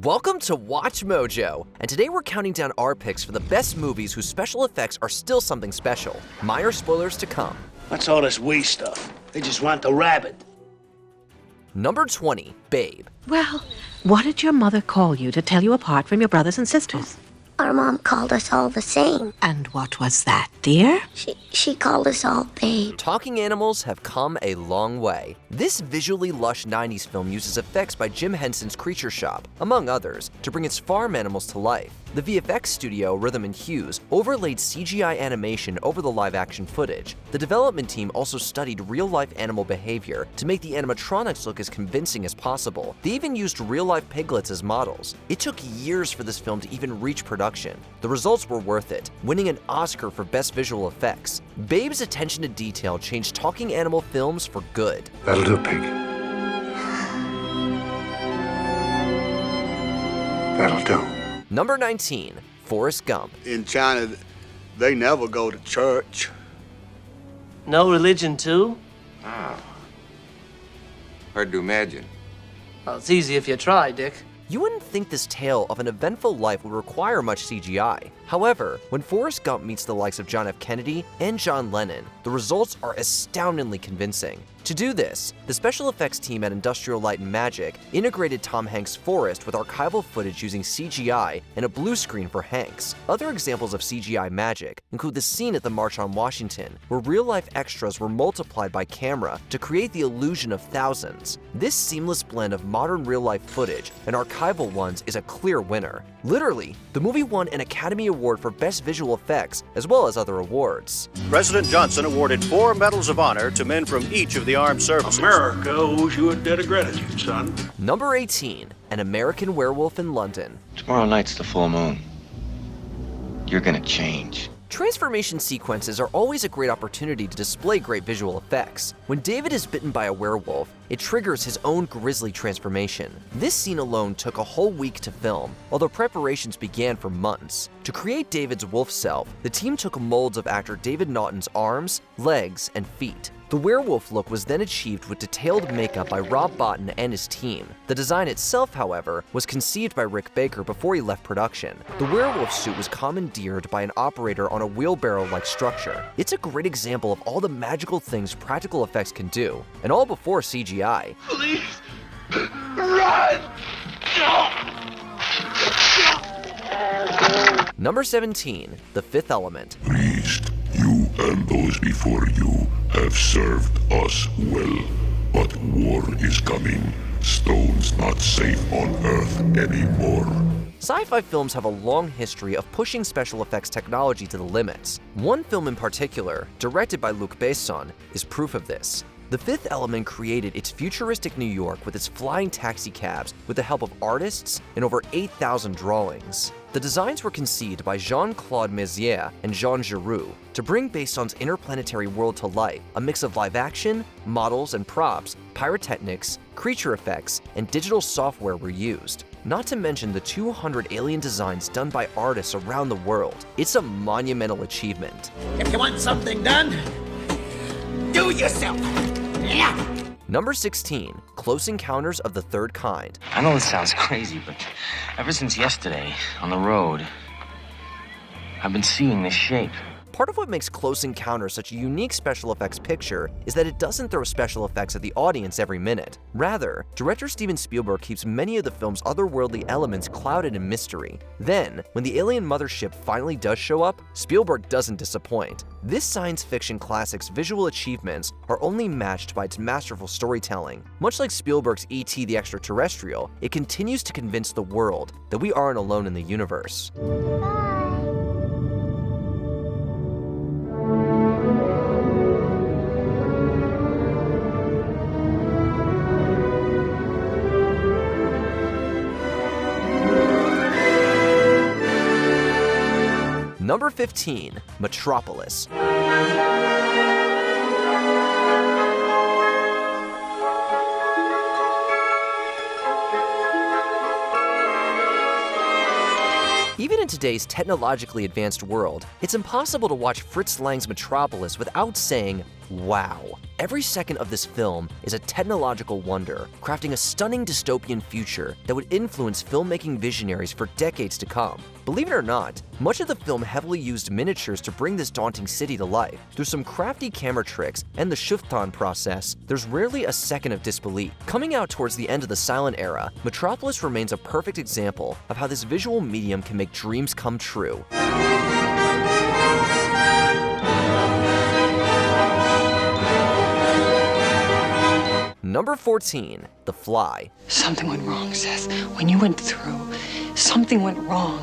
Welcome to Watch Mojo, and today we're counting down our picks for the best movies whose special effects are still something special. Minor spoilers to come. What's all this we stuff? They just want the rabbit. Number 20, Babe. Well, what did your mother call you to tell you apart from your brothers and sisters? Our mom called us all the same. And what was that, dear? She called us all babe. Talking animals have come a long way. This visually lush 90s film uses effects by Jim Henson's Creature Shop, among others, to bring its farm animals to life. The VFX studio, Rhythm and Hues, overlaid CGI animation over the live-action footage. The development team also studied real-life animal behavior to make the animatronics look as convincing as possible. They even used real-life piglets as models. It took years for this film to even reach production. The results were worth it, winning an Oscar for Best Visual Effects. Babe's attention to detail changed talking animal films for good. That'll do, pig. That'll do. Number 19, Forrest Gump. In China, they never go to church. No religion, too? Hard to imagine. Well, it's easy if you try, Dick. You wouldn't think this tale of an eventful life would require much CGI. However, when Forrest Gump meets the likes of John F. Kennedy and John Lennon, the results are astoundingly convincing. To do this, the special effects team at Industrial Light and Magic integrated Tom Hanks' Forrest with archival footage using CGI and a blue screen for Hanks. Other examples of CGI magic include the scene at the March on Washington, where real-life extras were multiplied by camera to create the illusion of thousands. This seamless blend of modern real-life footage and archival ones is a clear winner. Literally, the movie won an Academy Award for Best Visual Effects, as well as other awards. President Johnson awarded 4 medals of honor to men from each of the armed services. America owes you a debt of gratitude, son. Number 18, An American Werewolf in London. Tomorrow night's the full moon. You're gonna change. Transformation sequences are always a great opportunity to display great visual effects. When David is bitten by a werewolf, it triggers his own grisly transformation. This scene alone took a whole week to film, although preparations began for months. To create David's wolf self, the team took molds of actor David Naughton's arms, legs, and feet. The werewolf look was then achieved with detailed makeup by Rob Bottin and his team. The design itself, however, was conceived by Rick Baker before he left production. The werewolf suit was commandeered by an operator on a wheelbarrow-like structure. It's a great example of all the magical things practical effects can do, and all before CGI. Please, run! Number 17, The Fifth Element. Priest, you and those before you have served us well, but war is coming. Stone's not safe on Earth anymore. Sci-fi films have a long history of pushing special effects technology to the limits. One film in particular, directed by Luc Besson, is proof of this. The Fifth Element created its futuristic New York with its flying taxicabs with the help of artists and over 8,000 drawings. The designs were conceived by Jean-Claude Mézières and Jean Giroux to bring Besson's interplanetary world to life. A mix of live action, models and props, pyrotechnics, creature effects, and digital software were used. Not to mention the 200 alien designs done by artists around the world. It's a monumental achievement. If you want something done, do it yourself. Yeah. Number 16, Close Encounters of the Third Kind. I know this sounds crazy, but ever since yesterday, on the road, I've been seeing this shape. Part of what makes Close Encounters such a unique special effects picture is that it doesn't throw special effects at the audience every minute. Rather, director Steven Spielberg keeps many of the film's otherworldly elements clouded in mystery. Then, when the alien mothership finally does show up, Spielberg doesn't disappoint. This science fiction classic's visual achievements are only matched by its masterful storytelling. Much like Spielberg's E.T. the Extraterrestrial, it continues to convince the world that we aren't alone in the universe. Number 15, Metropolis. Even in today's technologically advanced world, it's impossible to watch Fritz Lang's Metropolis without saying, Wow. Every second of this film is a technological wonder, crafting a stunning dystopian future that would influence filmmaking visionaries for decades to come. Believe it or not, much of the film heavily used miniatures to bring this daunting city to life. Through some crafty camera tricks and the Shuftan process, there's rarely a second of disbelief. Coming out towards the end of the silent era, Metropolis remains a perfect example of how this visual medium can make dreams come true. Number 14, The Fly. Something went wrong, Seth. When you went through, something went wrong.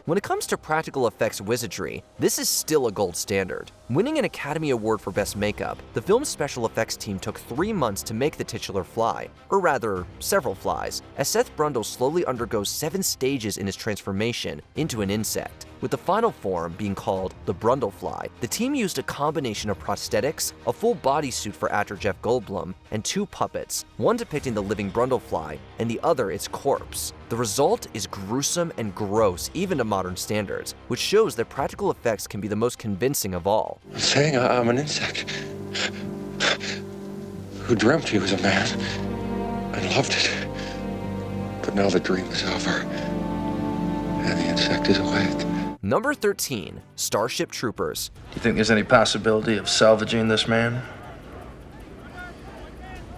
When it comes to practical effects wizardry, this is still a gold standard. Winning an Academy Award for Best Makeup, the film's special effects team took 3 months to make the titular fly, or rather, several flies, as Seth Brundle slowly undergoes 7 stages in his transformation into an insect. With the final form being called the Brundle Fly, the team used a combination of prosthetics, a full bodysuit for actor Jeff Goldblum, and 2 puppets, one depicting the living Brundle Fly and the other its corpse. The result is gruesome and gross even to modern standards, which shows that practical effects can be the most convincing of all. I'm saying I'm an insect who dreamt he was a man and loved it. But now the dream is over and the insect is awake. Number 13, Starship Troopers. Do you think there's any possibility of salvaging this man?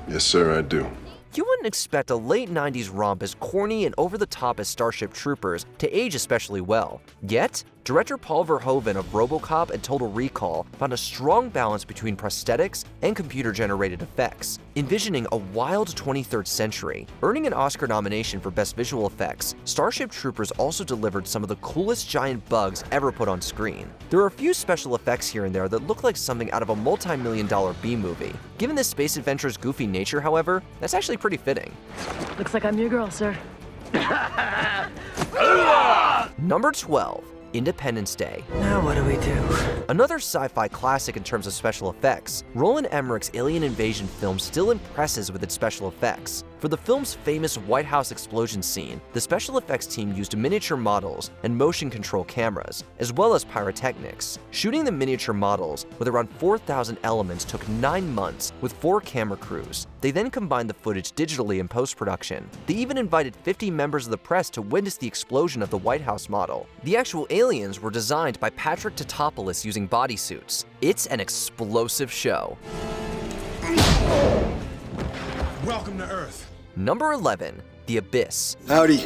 Yes, sir, I do. You wouldn't expect a late 90s romp as corny and over-the-top as Starship Troopers to age especially well. Yet, director Paul Verhoeven of RoboCop and Total Recall found a strong balance between prosthetics and computer-generated effects, envisioning a wild 23rd century. Earning an Oscar nomination for Best Visual Effects, Starship Troopers also delivered some of the coolest giant bugs ever put on screen. There are a few special effects here and there that look like something out of a multi-million-dollar B-movie. Given this space adventure's goofy nature, however, that's actually pretty fitting. Looks like I'm your girl, sir. Number 12. Independence Day. Now what do we do? Another sci-fi classic in terms of special effects, Roland Emmerich's alien invasion film still impresses with its special effects. For the film's famous White House explosion scene, the special effects team used miniature models and motion control cameras, as well as pyrotechnics. Shooting the miniature models with around 4,000 elements took 9 months with 4 camera crews. They then combined the footage digitally in post-production. They even invited 50 members of the press to witness the explosion of the White House model. The actual aliens were designed by Patrick Tatopoulos using bodysuits. It's an explosive show. Welcome to Earth. Number 11, The Abyss. Howdy.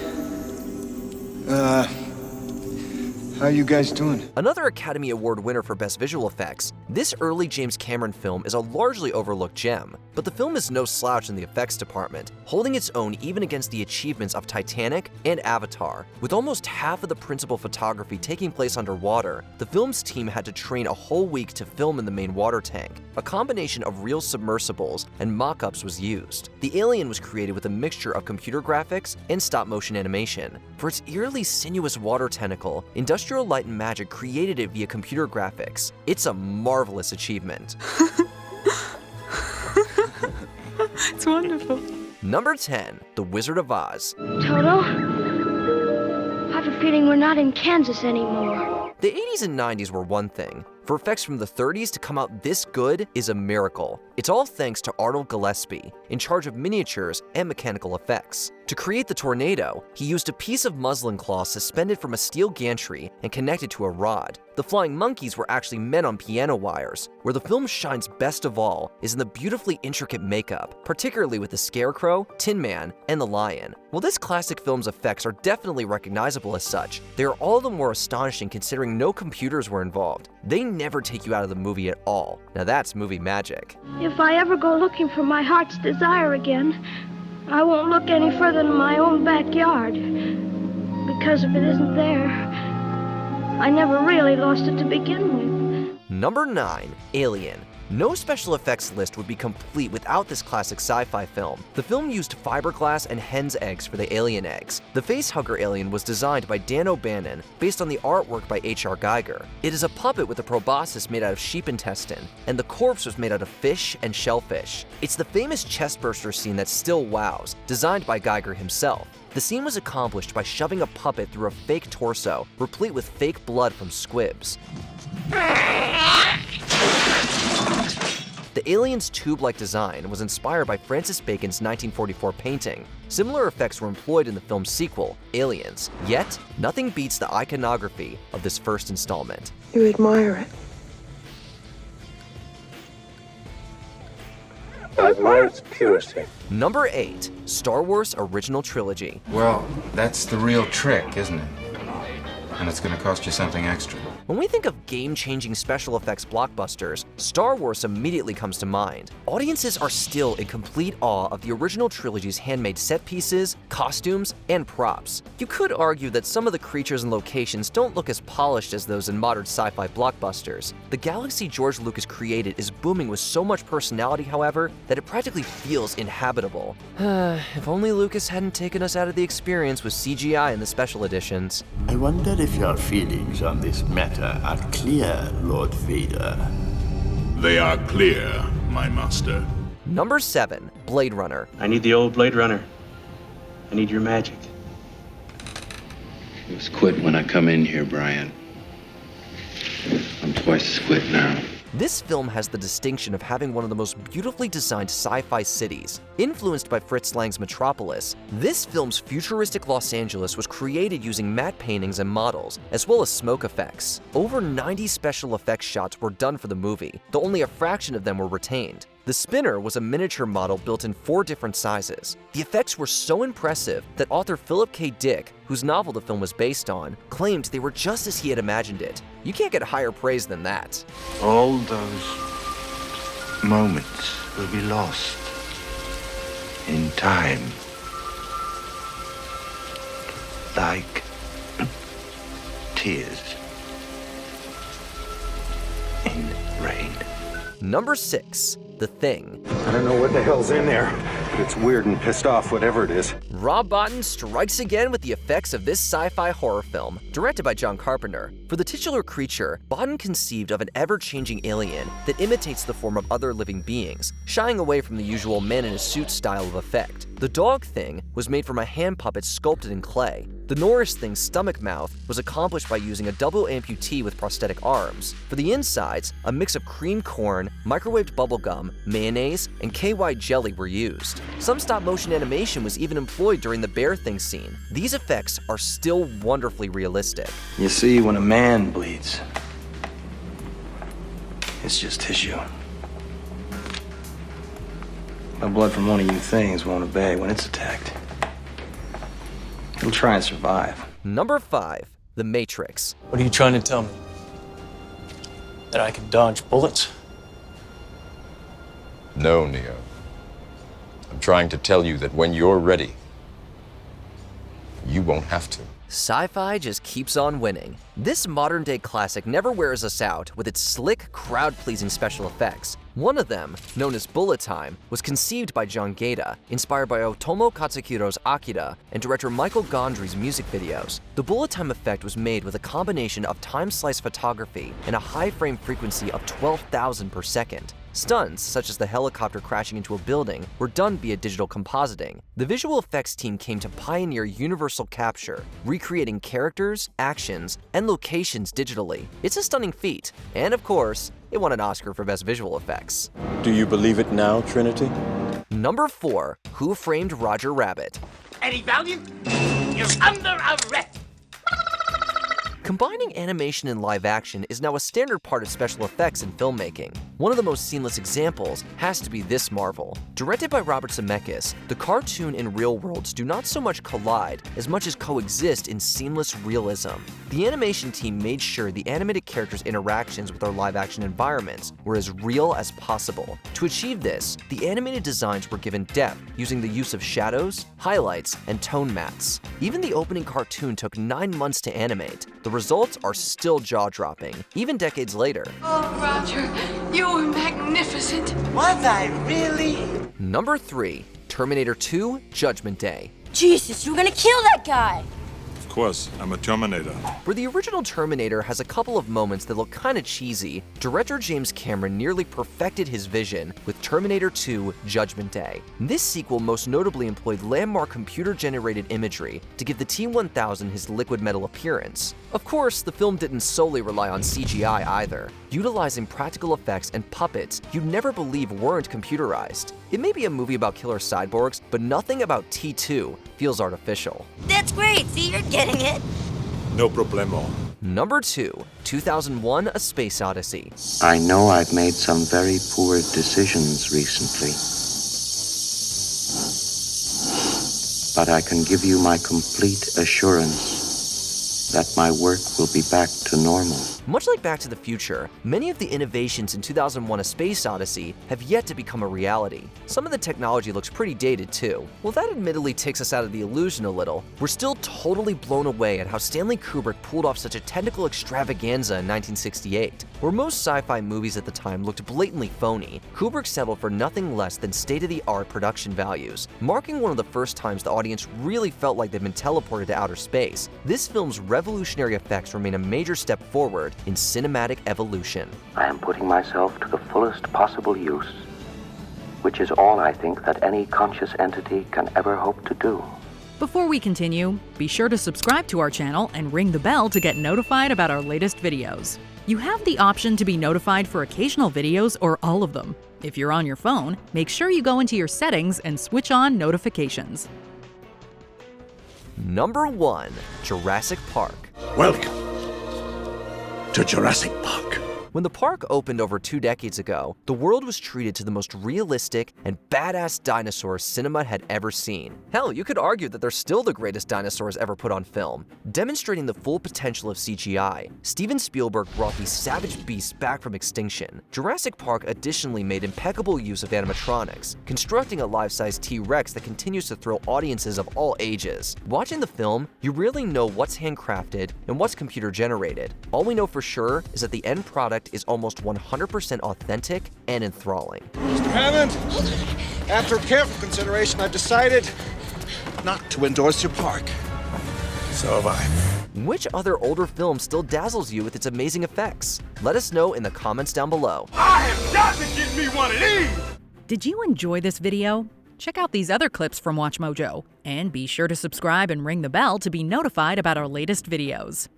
How you guys doing? Another Academy Award winner for Best Visual Effects, this early James Cameron film is a largely overlooked gem, but the film is no slouch in the effects department, holding its own even against the achievements of Titanic and Avatar. With almost half of the principal photography taking place underwater, the film's team had to train a whole week to film in the main water tank. A combination of real submersibles and mock-ups was used. The alien was created with a mixture of computer graphics and stop-motion animation. For its eerily sinuous water tentacle, Industrial Light and Magic created it via computer graphics. It's a marvelous achievement. It's wonderful. Number 10, The Wizard of Oz. Toto, I have a feeling we're not in Kansas anymore. The 80s and 90s were one thing. For effects from the 30s to come out this good is a miracle. It's all thanks to Arnold Gillespie, in charge of miniatures and mechanical effects. To create the tornado, he used a piece of muslin cloth suspended from a steel gantry and connected to a rod. The flying monkeys were actually men on piano wires. Where the film shines best of all is in the beautifully intricate makeup, particularly with the Scarecrow, Tin Man, and the Lion. While this classic film's effects are definitely recognizable as such, they are all the more astonishing considering no computers were involved. They never take you out of the movie at all. Now that's movie magic. If I ever go looking for my heart's desire again, I won't look any further than my own backyard. Because if it isn't there, I never really lost it to begin with. Number 9, Alien. No special effects list would be complete without this classic sci-fi film. The film used fiberglass and hen's eggs for the alien eggs. The facehugger alien was designed by Dan O'Bannon based on the artwork by H.R. Geiger. It is a puppet with a proboscis made out of sheep intestine, and the corpse was made out of fish and shellfish. It's the famous chestburster scene that still wows, designed by Geiger himself. The scene was accomplished by shoving a puppet through a fake torso, replete with fake blood from squibs. The alien's tube-like design was inspired by Francis Bacon's 1944 painting. Similar effects were employed in the film's sequel, Aliens, yet nothing beats the iconography of this first installment. You admire it. I admire its purity. Number 8. Star Wars Original Trilogy. Well, that's the real trick, isn't it? And it's gonna cost you something extra. When we think of game-changing special effects blockbusters, Star Wars immediately comes to mind. Audiences are still in complete awe of the original trilogy's handmade set pieces, costumes, and props. You could argue that some of the creatures and locations don't look as polished as those in modern sci-fi blockbusters. The galaxy George Lucas created is booming with so much personality, however, that it practically feels inhabitable. If only Lucas hadn't taken us out of the experience with CGI in the special editions. I wonder if your feelings on this matter are clear, Lord Vader. They are clear, my master. Number 7. Blade Runner. I need the old Blade Runner. I need your magic. It was quit when I come in here, Brian. I'm twice as quit now. This film has the distinction of having one of the most beautifully designed sci-fi cities. Influenced by Fritz Lang's Metropolis, this film's futuristic Los Angeles was created using matte paintings and models, as well as smoke effects. Over 90 special effects shots were done for the movie, though only a fraction of them were retained. The spinner was a miniature model built in 4 different sizes. The effects were so impressive that author Philip K. Dick, whose novel the film was based on, claimed they were just as he had imagined it. You can't get higher praise than that. All those moments will be lost in time. Like tears in rain. Number 6. The Thing. I don't know what the hell's in there, but it's weird and pissed off, whatever it is. Rob Bottin strikes again with the effects of this sci-fi horror film, directed by John Carpenter. For the titular creature, Bottin conceived of an ever-changing alien that imitates the form of other living beings, shying away from the usual man-in-a-suit style of effect. The dog thing was made from a hand puppet sculpted in clay. The Norris thing's stomach mouth was accomplished by using a double amputee with prosthetic arms. For the insides, a mix of cream corn, microwaved bubblegum, mayonnaise, and KY jelly were used. Some stop-motion animation was even employed during the bear thing scene. These effects are still wonderfully realistic. You see, when a man bleeds, it's just tissue. The blood from one of you things won't obey when it's attacked. It'll try and survive. Number 5. The Matrix. What are you trying to tell me? That I can dodge bullets? No, Neo. I'm trying to tell you that when you're ready, you won't have to. Sci-fi just keeps on winning. This modern-day classic never wears us out with its slick, crowd-pleasing special effects. One of them, known as Bullet Time, was conceived by John Gaeta, inspired by Otomo Katsuhiro's Akira and director Michael Gondry's music videos. The Bullet Time effect was made with a combination of time-slice photography and a high frame frequency of 12,000 per second. Stunts, such as the helicopter crashing into a building, were done via digital compositing. The visual effects team came to pioneer universal capture, recreating characters, actions, and locations digitally. It's a stunning feat, and of course, it won an Oscar for Best Visual Effects. Do you believe it now, Trinity? Number 4. Who Framed Roger Rabbit? Eddie Valiant is under arrest. Combining animation and live action is now a standard part of special effects in filmmaking. One of the most seamless examples has to be this marvel. Directed by Robert Zemeckis, the cartoon and real worlds do not so much collide as much as coexist in seamless realism. The animation team made sure the animated characters' interactions with our live action environments were as real as possible. To achieve this, the animated designs were given depth using the use of shadows, highlights, and tone mattes. Even the opening cartoon took 9 months to animate. The results are still jaw-dropping, even decades later. Oh, Roger, you were magnificent. Was I really? Number 3. Terminator 2: Judgment Day. Jesus, you were gonna kill that guy! Of course, I'm a Terminator. Where the original Terminator has a couple of moments that look kinda cheesy, director James Cameron nearly perfected his vision with Terminator 2: Judgment Day. This sequel most notably employed landmark computer-generated imagery to give the T-1000 his liquid metal appearance. Of course, the film didn't solely rely on CGI either, utilizing practical effects and puppets you'd never believe weren't computerized. It may be a movie about killer cyborgs, but nothing about T2 feels artificial. That's great. See, you're getting it. No problemo. Number 2, 2001: A Space Odyssey. I know I've made some very poor decisions recently, but I can give you my complete assurance that my work will be back to normal. Much like Back to the Future, many of the innovations in 2001: A Space Odyssey have yet to become a reality. Some of the technology looks pretty dated too. While that admittedly takes us out of the illusion a little, we're still totally blown away at how Stanley Kubrick pulled off such a technical extravaganza in 1968. Where most sci-fi movies at the time looked blatantly phony, Kubrick settled for nothing less than state-of-the-art production values, marking one of the first times the audience really felt like they'd been teleported to outer space. This film's revolutionary effects remain a major step forward in cinematic evolution. I am putting myself to the fullest possible use, which is all I think that any conscious entity can ever hope to do. Before we continue, be sure to subscribe to our channel and ring the bell to get notified about our latest videos. You have the option to be notified for occasional videos or all of them. If you're on your phone, make sure you go into your settings and switch on notifications. Number 1, Jurassic Park. Welcome to Jurassic Park. When the park opened over 2 decades ago, the world was treated to the most realistic and badass dinosaurs cinema had ever seen. Hell, you could argue that they're still the greatest dinosaurs ever put on film. Demonstrating the full potential of CGI, Steven Spielberg brought these savage beasts back from extinction. Jurassic Park additionally made impeccable use of animatronics, constructing a life-size T-Rex that continues to thrill audiences of all ages. Watching the film, you really know what's handcrafted and what's computer-generated. All we know for sure is that the end product is almost 100% authentic and enthralling. Mr. Hammond, after careful consideration, I've decided not to endorse your park. So have I. Which other older film still dazzles you with its amazing effects? Let us know in the comments down below. I have got to get me one of these! Did you enjoy this video? Check out these other clips from WatchMojo, and be sure to subscribe and ring the bell to be notified about our latest videos.